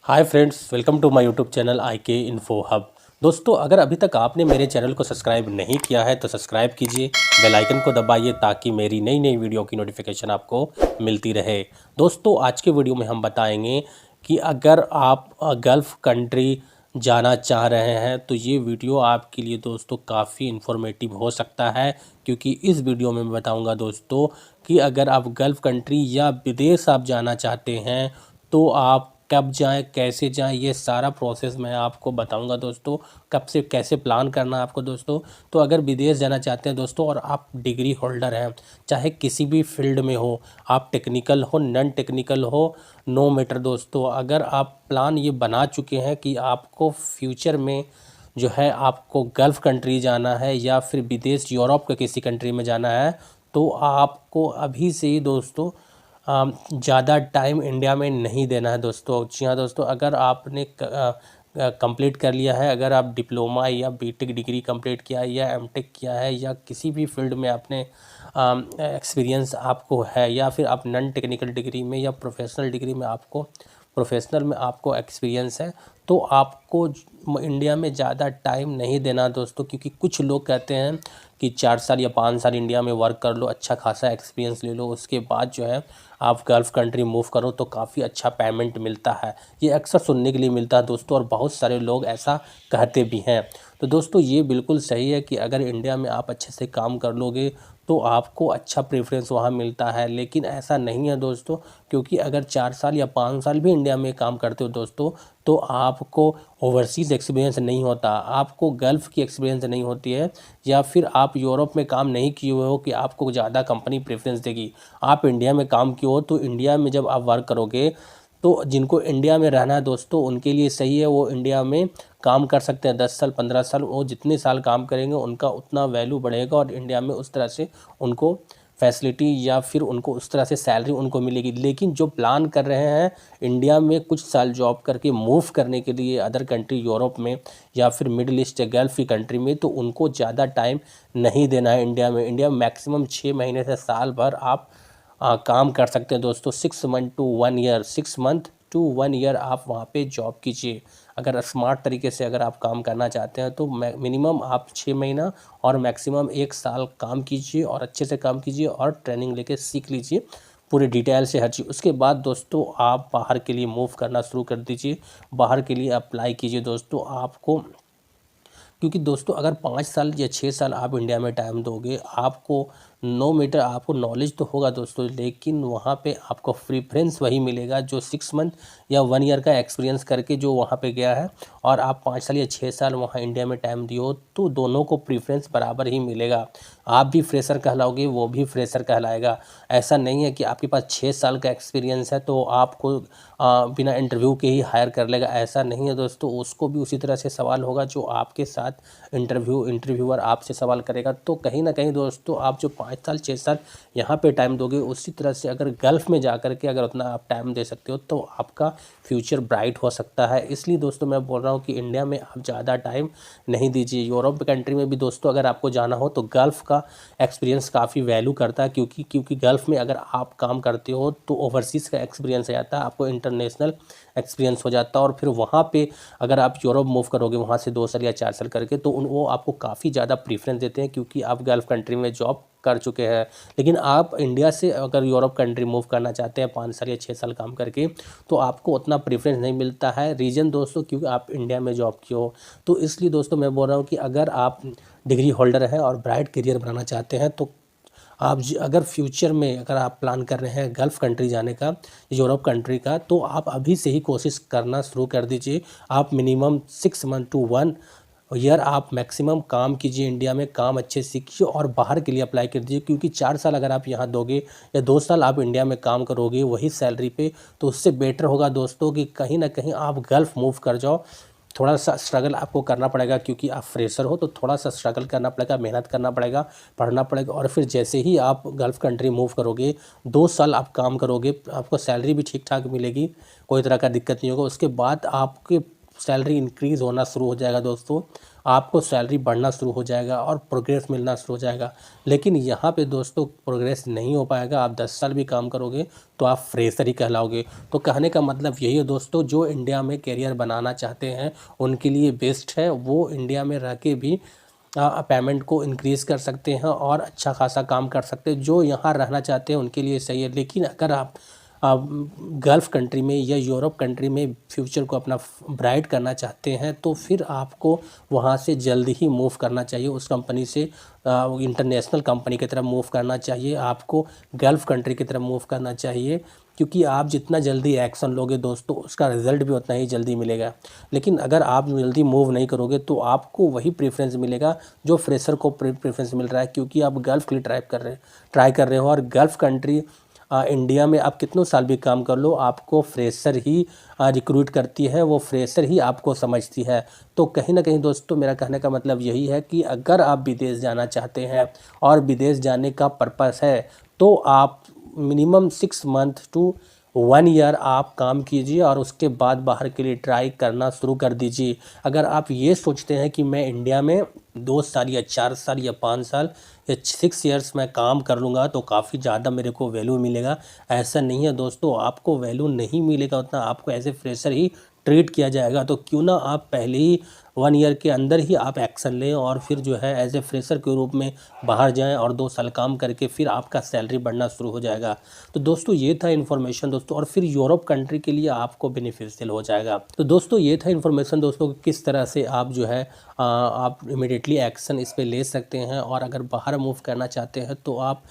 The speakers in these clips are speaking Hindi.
Hi friends, welcome to my YouTube channel I K info hub. दोस्तों, अगर अभी तक आपने मेरे चैनल को सब्सक्राइब नहीं किया है तो सब्सक्राइब कीजिए, बेल आइकन को दबाइए ताकि मेरी नई नई वीडियो की नोटिफिकेशन आपको मिलती रहे। दोस्तों, आज के वीडियो में हम बताएंगे कि अगर आप गल्फ़ कंट्री जाना चाह रहे हैं तो ये वीडियो आपके लिए दोस्तों काफ़ी इन्फॉर्मेटिव हो सकता है, क्योंकि इस वीडियो में मैं बताऊंगा दोस्तों कि अगर आप गल्फ़ कंट्री या विदेश आप जाना चाहते हैं तो आप कब जाएं, कैसे जाएं, ये सारा प्रोसेस मैं आपको बताऊंगा दोस्तों। कब से कैसे प्लान करना है आपको दोस्तों। तो अगर विदेश जाना चाहते हैं दोस्तों और आप डिग्री होल्डर हैं, चाहे किसी भी फील्ड में हो, आप टेक्निकल हो नॉन टेक्निकल हो, नो मैटर दोस्तों, अगर आप प्लान ये बना चुके हैं कि आपको फ्यूचर में जो है आपको गल्फ़ कंट्री जाना है या फिर विदेश यूरोप के किसी कंट्री में जाना है, तो आपको अभी से ही दोस्तों ज़्यादा टाइम इंडिया में नहीं देना है दोस्तों। जी हाँ दोस्तों, अगर आपने कंप्लीट कर लिया है, अगर आप डिप्लोमा या बीटेक डिग्री कंप्लीट किया है या एमटेक किया है या किसी भी फील्ड में आपने एक्सपीरियंस आपको है, या फिर आप नॉन टेक्निकल डिग्री में या प्रोफेशनल डिग्री में आपको प्रोफेशनल में आपको एक्सपीरियंस है, तो आपको इंडिया में ज़्यादा टाइम नहीं देना दोस्तों। क्योंकि कुछ लोग कहते हैं कि 4 साल या 5 साल इंडिया में वर्क कर लो, अच्छा खासा एक्सपीरियंस ले लो, उसके बाद जो है आप गल्फ़ कंट्री मूव करो तो काफ़ी अच्छा पेमेंट मिलता है। ये अक्सर सुनने के लिए मिलता है दोस्तों, और बहुत सारे लोग ऐसा कहते भी हैं। तो दोस्तों, ये बिल्कुल सही है कि अगर इंडिया में आप अच्छे से काम कर लोगे तो आपको अच्छा प्रेफरेंस वहाँ मिलता है, लेकिन ऐसा नहीं है दोस्तों। क्योंकि अगर 4 साल या 5 साल भी इंडिया में काम करते हो दोस्तों, तो आपको ओवरसीज़ एक्सपीरियंस नहीं होता, आपको गल्फ़ की एक्सपीरियंस नहीं होती है, या फिर आप यूरोप में काम नहीं किए हुए हो कि आपको ज़्यादा कंपनी प्रेफरेंस देगी। आप इंडिया में काम किए हो तो इंडिया में जब आप वर्क करोगे तो जिनको इंडिया में रहना है दोस्तों उनके लिए सही है, वो इंडिया में काम कर सकते हैं 10 साल 15 साल। वो जितने साल काम करेंगे उनका उतना वैल्यू बढ़ेगा और इंडिया में उस तरह से उनको फैसिलिटी या फिर उनको उस तरह से सैलरी उनको मिलेगी। लेकिन जो प्लान कर रहे हैं इंडिया में कुछ साल जॉब करके मूव करने के लिए अदर कंट्री यूरोप में या फिर मिडिल ईस्ट या गल्फ़ की कंट्री में, तो उनको ज़्यादा टाइम नहीं देना है इंडिया में। इंडिया में मैक्सिमम 6 महीने से साल भर आप काम कर सकते हैं दोस्तों। 6 month to 1 year, 6 month to 1 year आप वहाँ पे जॉब कीजिए। अगर स्मार्ट तरीके से अगर आप काम करना चाहते हैं तो मिनिमम आप 6 महीना और मैक्सिमम 1 साल काम कीजिए, और अच्छे से काम कीजिए और ट्रेनिंग लेके सीख लीजिए पूरे डिटेल से हर चीज़। उसके बाद दोस्तों आप बाहर के लिए मूव करना शुरू कर दीजिए, बाहर के लिए अप्लाई कीजिए दोस्तों। आपको क्योंकि दोस्तों अगर 5 साल या 6 साल आप इंडिया में टाइम दोगे, आपको नो मैटर आपको नॉलेज तो होगा दोस्तों, लेकिन वहाँ पे आपको प्रेफरेंस वही मिलेगा जो 6 मंथ या 1 ईयर का एक्सपीरियंस करके जो वहाँ पे गया है, और आप 5 साल या 6 साल वहाँ इंडिया में टाइम दियो, तो दोनों को प्रेफरेंस बराबर ही मिलेगा। आप भी फ्रेशर कहलाओगे, वो भी फ्रेशर कहलाएगा। ऐसा नहीं है कि आपके पास 6 साल का एक्सपीरियंस है तो आपको बिना इंटरव्यू के ही हायर कर लेगा, ऐसा नहीं है दोस्तों। उसको भी उसी तरह से सवाल होगा जो आपके साथ इंटरव्यूअर आपसे सवाल करेगा। तो कहीं ना कहीं दोस्तों आप जो 5 साल 6 साल यहाँ पे टाइम दोगे, उसी तरह से अगर गल्फ़ में जा कर के अगर उतना आप टाइम दे सकते हो तो आपका फ्यूचर ब्राइट हो सकता है। इसलिए दोस्तों मैं बोल रहा हूँ कि इंडिया में आप ज़्यादा टाइम नहीं दीजिए। यूरोप कंट्री में भी दोस्तों अगर आपको जाना हो तो गल्फ़ का एक्सपीरियंस काफ़ी वैल्यू करता है, क्योंकि गल्फ़ में अगर आप काम करते हो तो ओवरसीज़ का एक्सपीरियंस आ जाता है, आपको इंटरनेशनल एक्सपीरियंस हो जाता है। और फिर वहाँ पे अगर आप यूरोप मूव करोगे वहाँ से 2 साल या 4 साल करके, तो वो आपको काफ़ी ज़्यादा प्रीफरेंस देते हैं, क्योंकि आप गल्फ़ कंट्री में जॉब कर चुके हैं। लेकिन आप इंडिया से अगर यूरोप कंट्री मूव करना चाहते हैं 5 साल या 6 साल काम करके, तो आपको उतना प्रेफरेंस नहीं मिलता है। रीज़न दोस्तों क्योंकि आप इंडिया में जॉब किए हो। तो इसलिए दोस्तों मैं बोल रहा हूँ कि अगर आप डिग्री होल्डर हैं और ब्राइट करियर बनाना चाहते हैं, तो आप अगर फ्यूचर में अगर आप प्लान कर रहे हैं गल्फ़ कंट्री जाने का, यूरोप कंट्री का, तो आप अभी से ही कोशिश करना शुरू कर दीजिए। आप मिनिमम 6 मंथ टू 1 ईयर आप मैक्सिमम काम कीजिए, इंडिया में काम अच्छे सीखिए और बाहर के लिए अप्लाई कर दीजिए। क्योंकि 4 साल अगर आप यहाँ दोगे या 2 साल आप इंडिया में काम करोगे वही सैलरी पे, तो उससे बेटर होगा दोस्तों कि कहीं ना कहीं आप गल्फ़ मूव कर जाओ। थोड़ा सा स्ट्रगल आपको करना पड़ेगा, क्योंकि आप फ्रेशर हो तो थोड़ा सा स्ट्रगल करना पड़ेगा, मेहनत करना पड़ेगा, पढ़ना पड़ेगा। और फिर जैसे ही आप गल्फ़ कंट्री मूव करोगे, 2 साल आप काम करोगे, आपको सैलरी भी ठीक ठाक मिलेगी, कोई तरह का दिक्कत नहीं होगा। उसके बाद आपके सैलरी इंक्रीज़ होना शुरू हो जाएगा दोस्तों। आपको सैलरी बढ़ना शुरू हो जाएगा और प्रोग्रेस मिलना शुरू हो जाएगा। लेकिन यहाँ पे दोस्तों प्रोग्रेस नहीं हो पाएगा। आप 10 साल भी काम करोगे तो आप फ्रेशर ही कहलाओगे। तो कहने का मतलब यही है दोस्तों, जो इंडिया में करियर बनाना चाहते हैं उनके लिए बेस्ट है। वो इंडिया में रह के भी पेमेंट को इंक्रीज़ कर सकते हैं और अच्छा खासा काम कर सकते हैं। जो यहाँ रहना चाहते हैं उनके लिए सही है। लेकिन अगर आप गल्फ़ कंट्री में या यूरोप कंट्री में फ्यूचर को अपना ब्राइट करना चाहते हैं तो फिर आपको वहाँ से जल्दी ही मूव करना चाहिए। उस कंपनी से इंटरनेशनल कंपनी की तरफ मूव करना चाहिए। आपको गल्फ़ कंट्री की तरफ मूव करना चाहिए, क्योंकि आप जितना जल्दी एक्शन लोगे दोस्तों उसका रिज़ल्ट भी उतना ही जल्दी मिलेगा। लेकिन अगर आप जल्दी मूव नहीं करोगे तो आपको वही प्रेफरेंस मिलेगा जो फ्रेशर को प्रेफरेंस मिल रहा है, क्योंकि आप गल्फ़ के लिए ट्राई कर रहे हो। और गल्फ़ कंट्री इंडिया में आप कितनों साल भी काम कर लो, आपको फ्रेशर ही रिक्रूट करती है, वो फ्रेशर ही आपको समझती है। तो कहीं ना कहीं दोस्तों मेरा कहने का मतलब यही है कि अगर आप विदेश जाना चाहते हैं और विदेश जाने का पर्पस है तो आप मिनिमम 6 मंथ टू 1 ईयर आप काम कीजिए और उसके बाद बाहर के लिए ट्राई करना शुरू कर दीजिए। अगर आप ये सोचते हैं कि मैं इंडिया में 2 साल या 4 साल या 5 साल या 6 ईयर्स मैं काम कर लूँगा तो काफ़ी ज़्यादा मेरे को वैल्यू मिलेगा, ऐसा नहीं है दोस्तों। आपको वैल्यू नहीं मिलेगा उतना, आपको एज ए फ्रेशर ही ट्रीट किया जाएगा। तो क्यों ना आप पहले ही 1 ईयर के अंदर ही आप एक्शन लें और फिर जो है एज ए फ्रेशर के रूप में बाहर जाएं और 2 साल काम करके फिर आपका सैलरी बढ़ना शुरू हो जाएगा। तो दोस्तों ये था इन्फॉर्मेशन दोस्तों, और फिर यूरोप कंट्री के लिए आपको बेनिफिशियल हो जाएगा। तो दोस्तों ये था इन्फॉर्मेशन दोस्तों, किस तरह से आप जो है आप इमीडिएटली एक्शन इस पे ले सकते हैं। और अगर बाहर मूव करना चाहते हैं तो आप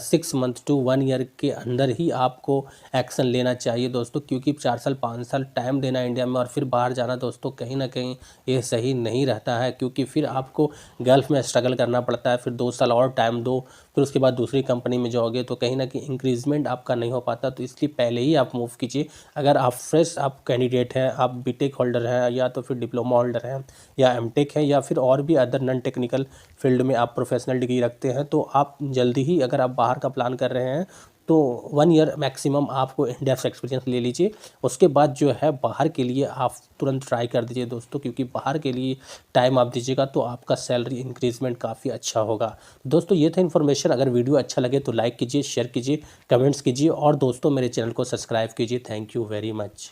6 मंथ टू 1 ईयर के अंदर ही आपको एक्शन लेना चाहिए दोस्तों, क्योंकि 4 साल 5 साल टाइम देना इंडिया में और फिर बाहर जाना दोस्तों कहीं ना कहीं ये सही नहीं रहता है, क्योंकि फिर आपको गल्फ़ में स्ट्रगल करना पड़ता है। फिर 2 साल और टाइम दो, फिर उसके बाद दूसरी कंपनी में जाओगे तो कहीं ना कहीं इंक्रीजमेंट आपका नहीं हो पाता। तो इसलिए पहले ही आप मूव कीजिए। अगर आप फ्रेश आप कैंडिडेट हैं, आप बीटेक होल्डर हैं या तो फिर डिप्लोमा होल्डर हैं या एमटेक हैं या फिर और भी अदर नॉन टेक्निकल फील्ड में आप प्रोफेशनल डिग्री रखते हैं, तो आप जल्दी ही अगर आप बाहर का प्लान कर रहे हैं तो 1 ईयर मैक्सिमम आपको इंडिया से एक्सपीरियंस ले लीजिए। उसके बाद जो है बाहर के लिए आप तुरंत ट्राई कर दीजिए दोस्तों, क्योंकि बाहर के लिए टाइम आप दीजिएगा तो आपका सैलरी इंक्रीजमेंट काफ़ी अच्छा होगा। दोस्तों ये था इन्फॉर्मेशन। अगर वीडियो अच्छा लगे तो लाइक कीजिए, शेयर कीजिए, कमेंट्स कीजिए और दोस्तों मेरे चैनल को सब्सक्राइब कीजिए। Thank you very much.